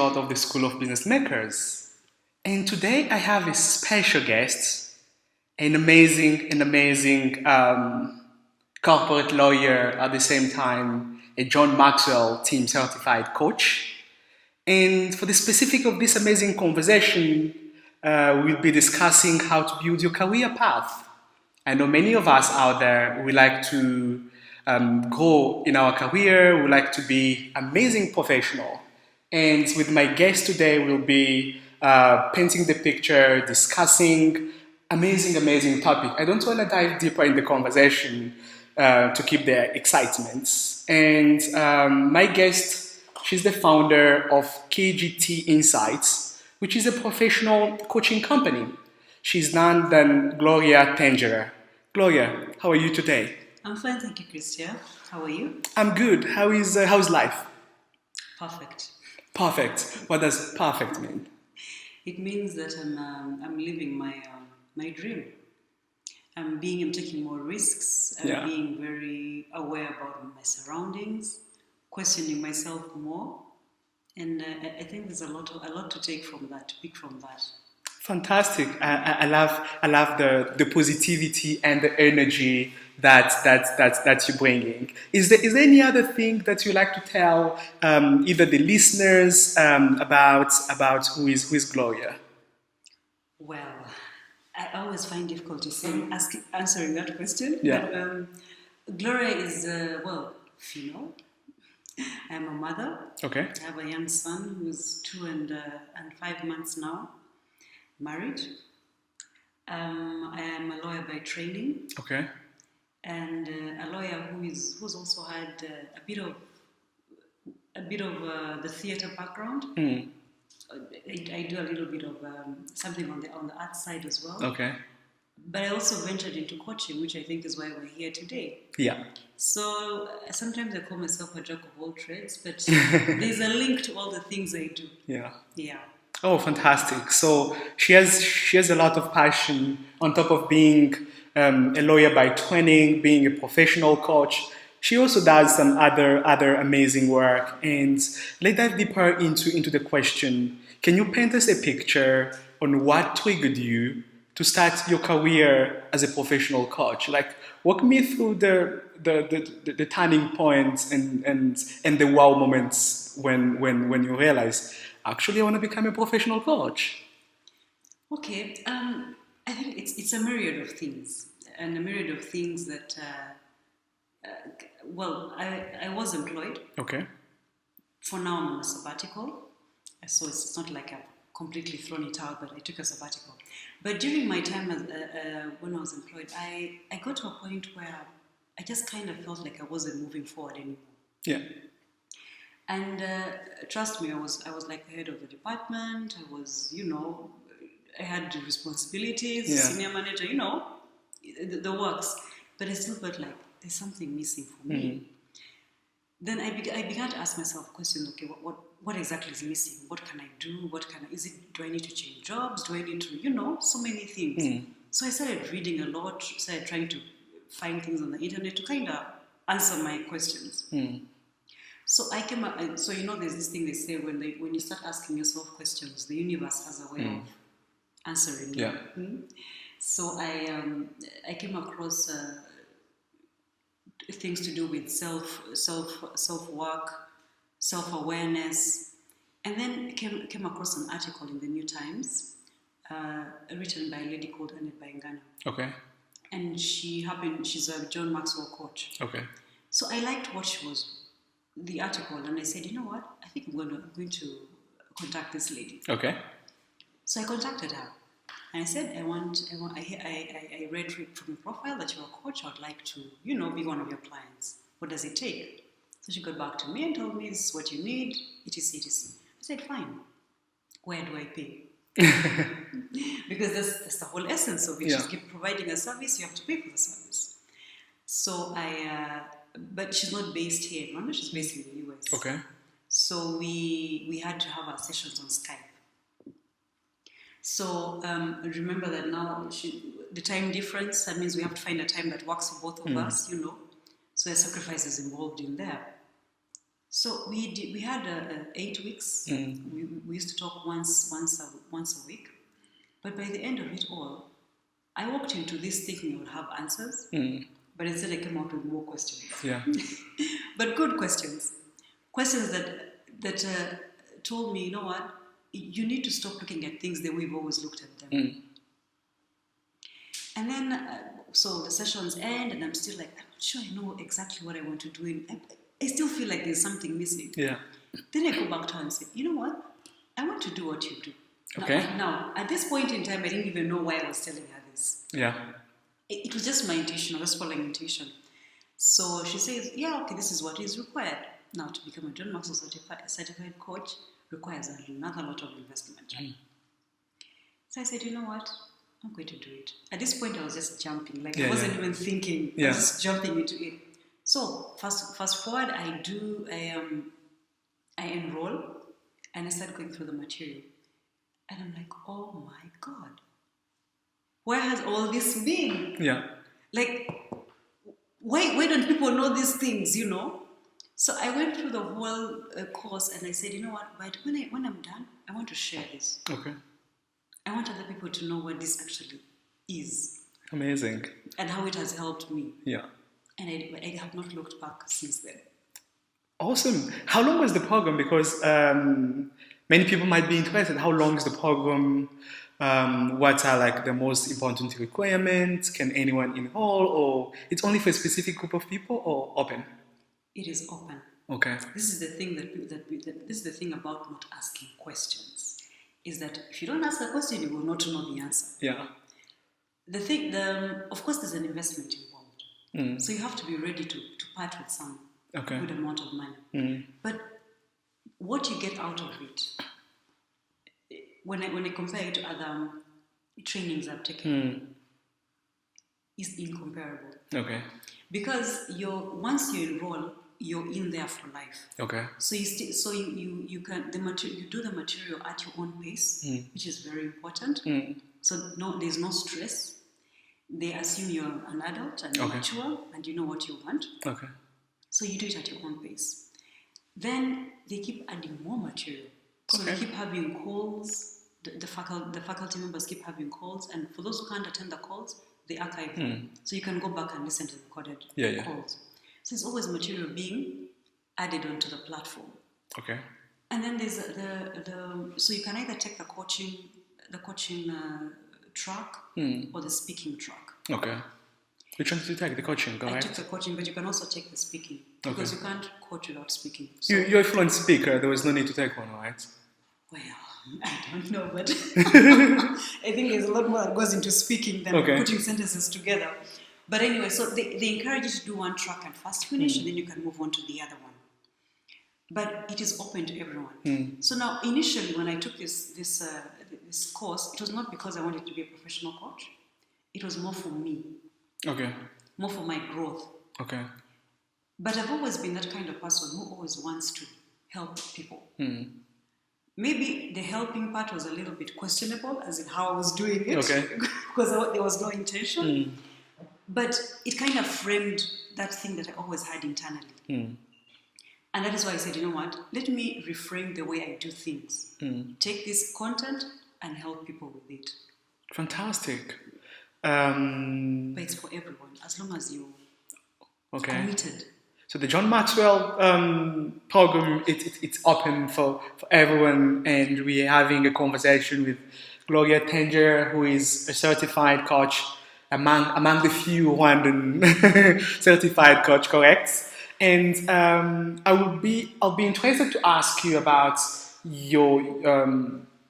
out of the School of Business Makers. And today I have a special guest, an amazing corporate lawyer at the same time, a John Maxwell team certified coach. And for the specific of this amazing conversation, we'll be discussing how to build your career path. I know many of us out there, we like to grow in our career, we like to be amazing professional. And with my guest today, we'll be painting the picture, discussing amazing topic. I don't want to dive deeper in the conversation to keep the excitement. And my guest, she's the founder of KGT Insights, which is a professional coaching company. She's none than Gloria Tender. Gloria, how are you today? I'm fine, thank you, Christian. How are you? I'm good. How's life? Perfect. Perfect. What does perfect mean? It means that I'm living my dream. I'm taking more risks. I'm being very aware about my surroundings, questioning myself more, and I think there's a lot to take from that, to pick from that. Fantastic. I love the positivity and the energy that you're bringing. Is there any other thing that you like to tell either the listeners about who is Gloria? Well, I always find difficulty answering that question. Yeah. But Gloria is female. I'm a mother. Okay. I have a young son who's 2 and 5 months now. Married. I am a lawyer by training. Okay. And a lawyer who's also had a bit of the theatre background. Mm. I do a little bit of something on the art side as well. Okay. But I also ventured into coaching, which I think is why we're here today. Yeah. So sometimes I call myself a jack of all trades, but there's a link to all the things I do. Yeah. Yeah. Oh, fantastic! So she has a lot of passion on top of being a lawyer by training, being a professional coach. She also does some other amazing work. And let's dive deeper into the question. Can you paint us a picture on what triggered you to start your career as a professional coach? Like, walk me through the turning points and the wow moments when you realize, actually, I want to become a professional coach. Okay, I think it's a myriad of things, and a myriad of things that. I was employed. Okay. For now, I'm on a sabbatical, so it's not like I've completely thrown it out, but I took a sabbatical. But during my time when I was employed, I got to a point where I just kind of felt like I wasn't moving forward anymore. Yeah. And trust me, I was like the head of the department. I was, I had responsibilities, senior manager, the works. But I still felt like there's something missing for me. Mm-hmm. Then I began to ask myself questions. Okay, what exactly is missing? What can I do? Do I need to change jobs? Do I need to, so many things. Mm. So I started reading a lot. Started trying to find things on the internet to kind of answer my questions. Mm. So I came up. So there's this thing they say when you start asking yourself questions, the universe has a way of answering. Yeah. You. Mm? So I came across things to do with self work, self-awareness, and then came across an article in the New Times written by a lady called Annette Baingana. Okay. And she's a John Maxwell coach. Okay. So I liked what the article, and I said, you know what? I think I'm going to contact this lady. Okay. So I contacted her. And I said, I read from your profile that you're a coach. I would like to, be one of your clients. What does it take? So she got back to me and told me, this is what you need, etc. I said, fine. Where do I pay? Because that's the whole essence of it. Yeah. Just keep providing a service, you have to pay for the service. So but she's not based here in London, she's based in the US. Okay. So we had to have our sessions on Skype. So remember that now the time difference, that means we have to find a time that works for both of us, So there's sacrifices involved in there. So we had 8 weeks. We used to talk once a week. But by the end of it all, I walked into this thinking I would have answers, but instead I came out with more questions. Yeah. But good questions. Questions that told me, you know what, you need to stop looking at things the way we've always looked at them. And then, so the sessions end, and I'm still like, I'm not sure I know exactly what I want to do. I still feel like there's something missing. Yeah. Then I go back to her and say, you know what, I want to do what you do. Okay. Now, at this point in time, I didn't even know why I was telling her this. Yeah. It was just my intuition. I was following intuition. So she says, yeah, okay, this is what is required. Now, to become a John Maxwell certified coach requires another lot of investment. So I said, you know what? I'm going to do it. At this point, I was just jumping. Like, I wasn't even thinking. I was just jumping into it. So, fast forward, I enroll, and I start going through the material. And I'm like, oh my God, where has all this been? Yeah. Like, why don't people know these things, you know? So I went through the whole course, and I said, you know what, but when I'm done, I want to share this. Okay. I want other people to know what this actually is. Amazing. And how it has helped me. Yeah. And I have not looked back since then. Awesome. How long was the program? Because many people might be interested. How long is the program? What are like the most important requirements? Can anyone enroll, or it's only for a specific group of people, or open? It is open. Okay. This is the thing this is the thing about not asking questions. Is that if you don't ask a question, you will not know the answer. Yeah. Of course, there's an investment involved. So you have to be ready to part with some good amount of money. But what you get out of it, when I compare it to other trainings I've taken, is incomparable. Okay. Because once you enroll, you're in there for life. Okay. So you can you do the material at your own pace, which is very important. So there's no stress. They assume you're an adult and mature and you know what you want. Okay. So you do it at your own pace. Then they keep adding more material. So they keep having calls. The faculty members keep having calls, and for those who can't attend the calls, they archive them. So you can go back and listen to the recorded calls. So there's always material being added onto the platform. Okay. And then there's so you can either take the coaching track or the speaking track. Okay. Which one did you take? The coaching, correct? I took the coaching, but you can also take the speaking. Because you can't coach without speaking. So you're a fluent speaker. There was no need to take one, right? Well, I don't know, but I think there's a lot more that goes into speaking than putting sentences together. But anyway, so they encourage you to do one track and fast finish, and then you can move on to the other one. But it is open to everyone. So now, initially, when I took this course, it was not because I wanted to be a professional coach. It was more for me. Okay. More for my growth. Okay. But I've always been that kind of person who always wants to help people. Maybe the helping part was a little bit questionable, as in how I was doing it, because there was no intention. But it kind of framed that thing that I always had internally. And that is why I said, you know what, let me reframe the way I do things. Take this content and help people with it. Fantastic. But it's for everyone, as long as you're committed. So the John Maxwell program, it's open for everyone, and we're having a conversation with Gloria Tender, who is a certified coach, among the few Rwandan certified coach, correct? And I'll be interested to ask you about your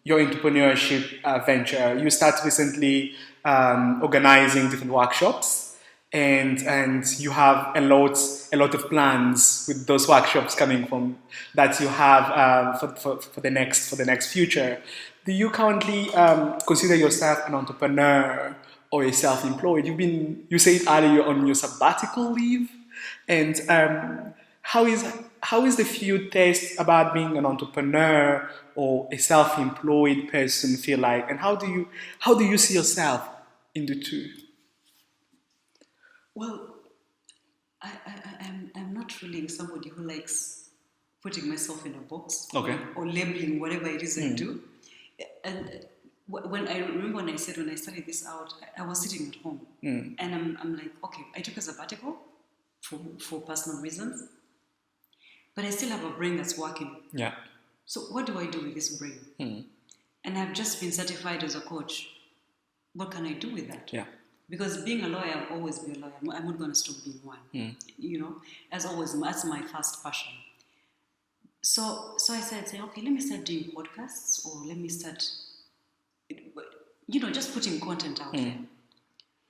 entrepreneurship venture. You started recently organizing different workshops. And you have a lot of plans with those workshops coming from that you have for the next future. Do you currently consider yourself an entrepreneur or a self-employed? You said earlier on your sabbatical leave, and how is the field taste about being an entrepreneur or a self-employed person feel like, and how do you see yourself in the two? Well, I'm not really somebody who likes putting myself in a box, Okay. or labeling whatever it is I do. And when I remember when I started this out, I was sitting at home, and I'm like, okay, I took a sabbatical for personal reasons, but I still have a brain that's working. Yeah. So what do I do with this brain? And I've just been certified as a coach. What can I do with that? Yeah. Because being a lawyer, I'll always be a lawyer. I'm not going to stop being one. You know, as always, that's my first passion. So I started saying, okay, let me start doing podcasts, or let me start, just putting content out there.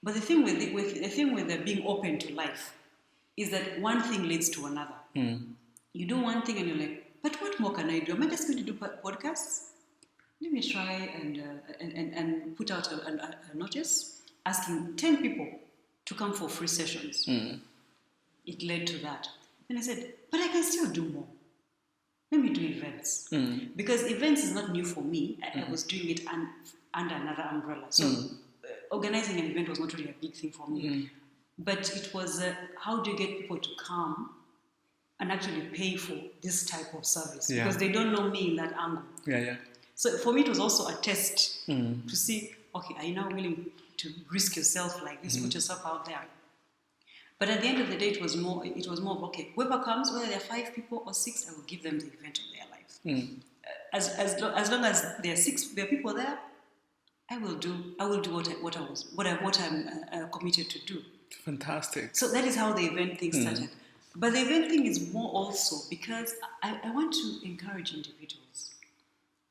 But the thing with being open to life is that one thing leads to another. You do one thing and you're like, but what more can I do? Am I just going to do podcasts? Let me try and put out a notice asking 10 people to come for free sessions. It led to that. Then I said, but I can still do more. Let me do events. Because events is not new for me. I was doing it under another umbrella. So organizing an event was not really a big thing for me. But it was, how do you get people to come and actually pay for this type of service? Yeah. Because they don't know me in that angle. Yeah. So for me, it was also a test to see, okay, are you now willing to risk yourself like this, put yourself out there? But at the end of the day, it was more of, okay, whoever comes, whether there are 5 people or 6, I will give them the event of their life. As long as there are people there, I will do what I'm committed to do. Fantastic. So that is how the event thing started. But the event thing is more also because I want to encourage individuals.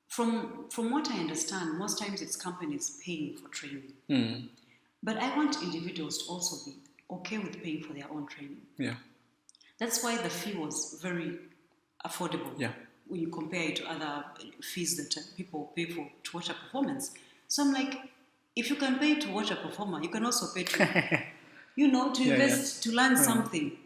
From what I understand, most times it's companies paying for training. But I want individuals to also be okay with paying for their own training. Yeah. That's why the fee was very affordable. Yeah. When you compare it to other fees that people pay to watch a performance. So I'm like, if you can pay to watch a performer, you can also pay to, to invest, to learn something,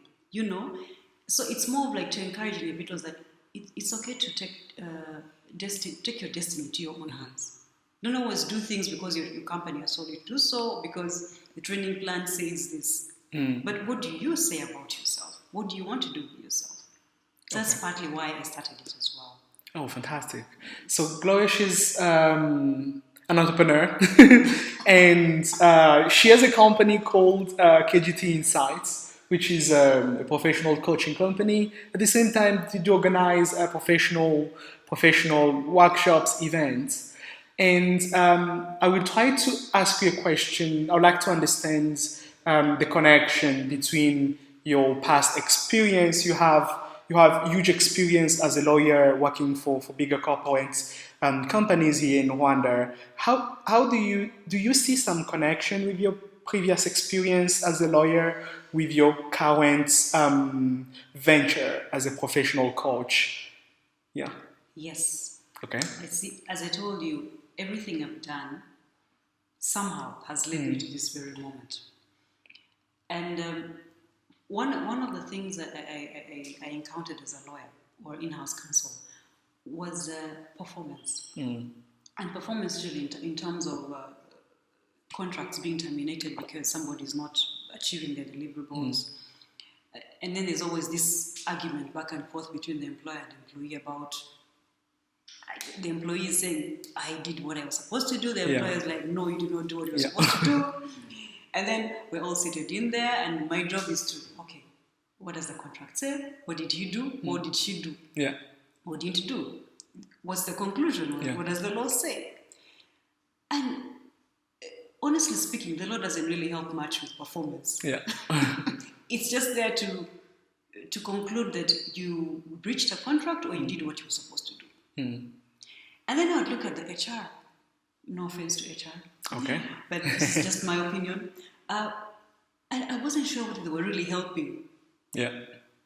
So it's more of like to encourage individuals that it's okay to take your destiny to your own hands. Don't always do things because your company has told you to do so, because the training plan says this. But what do you say about yourself? What do you want to do with yourself? That's partly why I started it as well. Oh, fantastic. So Gloria, she's an entrepreneur and she has a company called KGT Insights, which is a professional coaching company. At the same time, they do organize professional workshops, events. And I will try to ask you a question. I would like to understand the connection between your past experience. You have huge experience as a lawyer working for bigger corporate companies here in Rwanda. How do you see some connection with your previous experience as a lawyer with your current venture as a professional coach? Yeah. Yes. Okay. As I told you, everything I've done somehow has led me to this very moment. And one of the things that I encountered as a lawyer or in-house counsel was performance. And performance usually in terms of contracts being terminated because somebody is not achieving their deliverables. And then there's always this argument back and forth between the employer and employee about the employee is saying, I did what I was supposed to do. The employer is like, no, you did not do what you were supposed to do. And then we're all seated in there, and my job is to, okay, what does the contract say? What did he do? What did she do? Yeah. What did he do? What's the conclusion? What does the law say? And honestly speaking, the law doesn't really help much with performance. Yeah. It's just there to conclude that you breached a contract or you did what you were supposed to do. And then I would look at the HR. No offense to HR. Okay. But this is just my opinion. And I wasn't sure whether they were really helping. Yeah.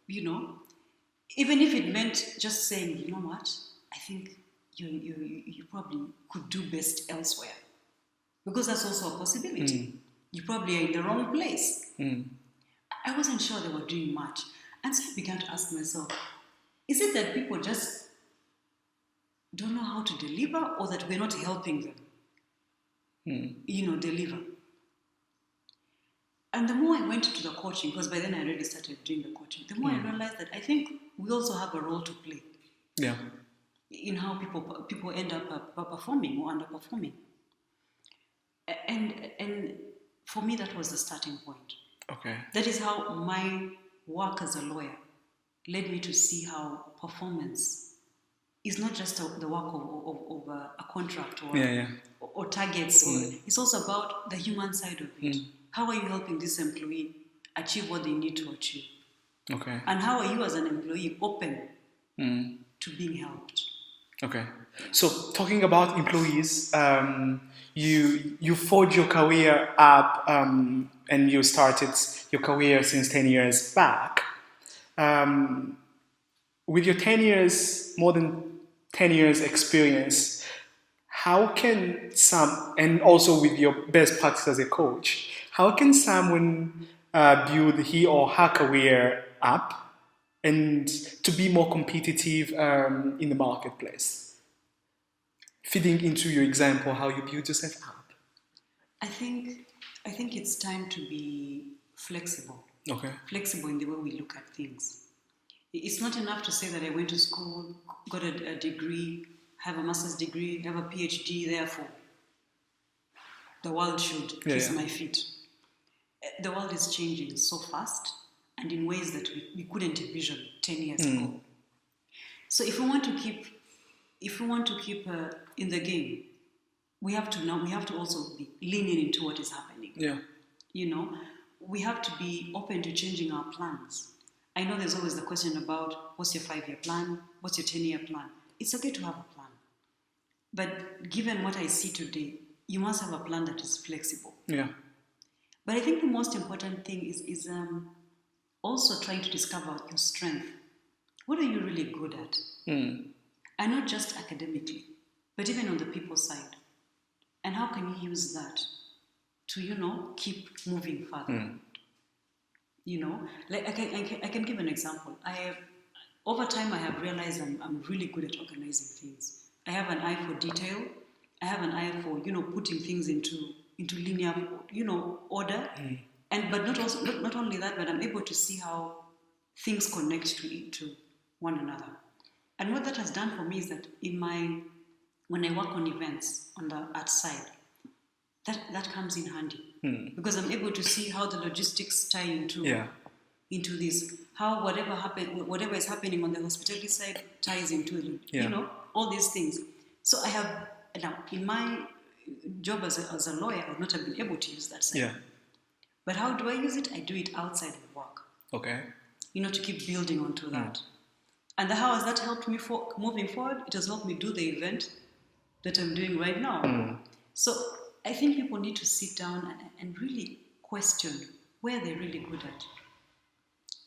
Even if it meant just saying, you know what, I think you probably could do best elsewhere. Because that's also a possibility. You probably are in the wrong place. I wasn't sure they were doing much. And so I began to ask myself, is it that people just don't know how to deliver, or that we're not helping them, deliver? And the more I went into the coaching, because by then I already started doing the coaching, the more I realized that I think we also have a role to play. Yeah. In how people end up performing or underperforming. And for me, that was the starting point. Okay. That is how my work as a lawyer led me to see how performance is not just the work of a contract or targets. It's also about the human side of it. How are you helping this employee achieve what they need to achieve? Okay. And how are you as an employee open to being helped? Okay. So talking about employees, you forged your career up and you started your career since 10 years back. With your 10 years, more than 10 years experience, how can and also with your best practice as a coach, how can someone build he or her career up and to be more competitive in the marketplace? Feeding into your example, how you build yourself up. I think it's time to be flexible. Okay. Flexible in the way we look at things. It's not enough to say that I went to school, got a degree, have a master's degree, have a PhD, therefore the world should kiss my feet. The world is changing so fast and in ways that we couldn't envision 10 years ago. So if we want to keep in the game, we have to also be leaning into what is happening. Yeah. We have to be open to changing our plans. I know there's always the question about what's your 5-year plan, what's your 10-year plan. It's okay to have a plan. But given what I see today, you must have a plan that is flexible. Yeah. But I think the most important thing is also trying to discover your strength. What are you really good at? And not just academically, but even on the people side. And how can you use that to, keep moving further? Like I can give an example. Over time, I have realized I'm really good at organizing things. I have an eye for detail. I have an eye for, putting things into linear, order. But not only that, but I'm able to see how things connect to one another. And what that has done for me is that when I work on events on the art side, that comes in handy because I'm able to see how the logistics tie into this, how whatever is happening on the hospitality side ties into all these things. So I have now in my job as a lawyer, I would not have been able to use that side. Yeah. But how do I use it? I do it outside of work. Okay. To keep building onto that. And how has that helped me moving forward? It has helped me do the event that I'm doing right now. So I think people need to sit down and really question where they're really good at.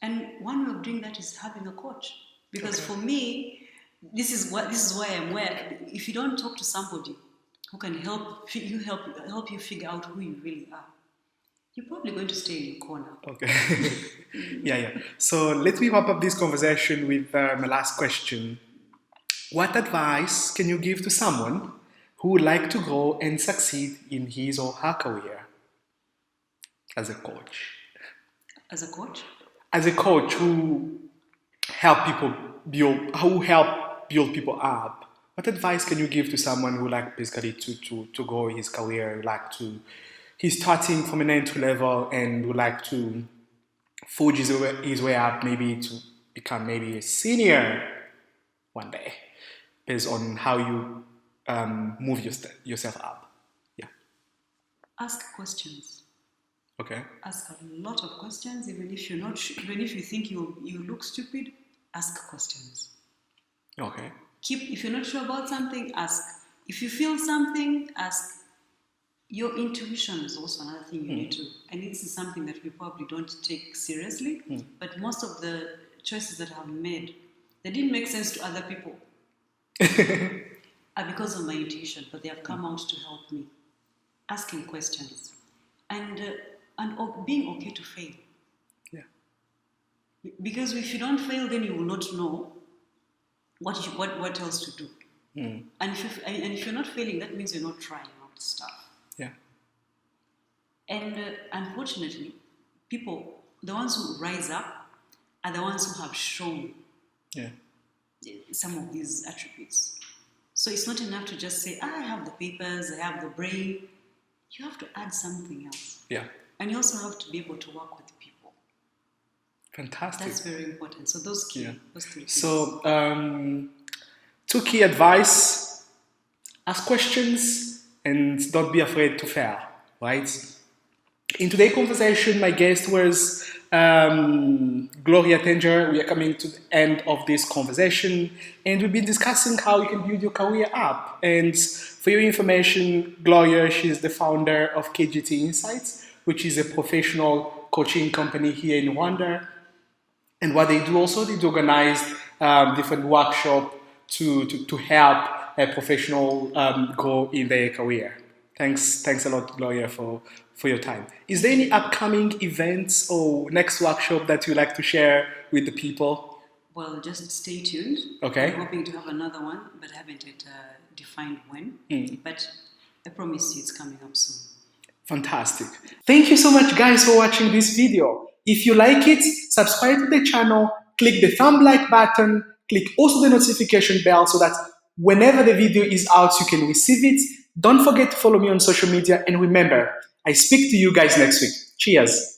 And one way of doing that is having a coach. Because for me, this is why I'm where. If you don't talk to somebody who can help you figure out who you really are, you're probably going to stay in your corner. Okay. Yeah. So let me wrap up this conversation with my last question. What advice can you give to someone who would like to grow and succeed in his or her career as a coach? As a coach? As a coach who help build people up, what advice can you give to someone who basically to grow his career, he's starting from an entry level and would like to forge his way up, maybe to become maybe a senior one day, based on how you move yourself up? Yeah. Ask questions. Okay. Ask a lot of questions, even if you're not. Even if you think you look stupid, ask questions. Okay. If you're not sure about something, ask. If you feel something, ask. Your intuition is also another thing you need to, and this is something that we probably don't take seriously, but most of the choices that I've made, they didn't make sense to other people. Are because of my intuition, but they have come out to help me. Asking questions. And being okay to fail. Yeah. Because if you don't fail, then you will not know what else to do. And if you're not failing, that means you're not trying out stuff. Yeah. And unfortunately, people, the ones who rise up, are the ones who have shown Yeah. some of these attributes. So it's not enough to just say, I have the papers, I have the brain. You have to add something else. Yeah. And you also have to be able to work with people. Fantastic. That's very important. So those key, those three things. So, two key advice: ask questions and don't be afraid to fail, right? In today's conversation, my guest was Gloria Tender. We are coming to the end of this conversation, and we've been discussing how you can build your career up. And for your information, Gloria, she's the founder of KGT Insights, which is a professional coaching company here in Rwanda. And what they do also, they do organize different workshops to help a professional grow in their career. Thanks a lot, Gloria, for your time. Is there any upcoming events or next workshop that you'd like to share with the people? Well, just stay tuned. Okay. I'm hoping to have another one, but haven't yet defined when. But I promise you it's coming up soon. Fantastic. Thank you so much, guys, for watching this video. If you like it, subscribe to the channel, click the thumb like button, click also the notification bell so that whenever the video is out, you can receive it. Don't forget to follow me on social media, and remember, I speak to you guys next week. Cheers.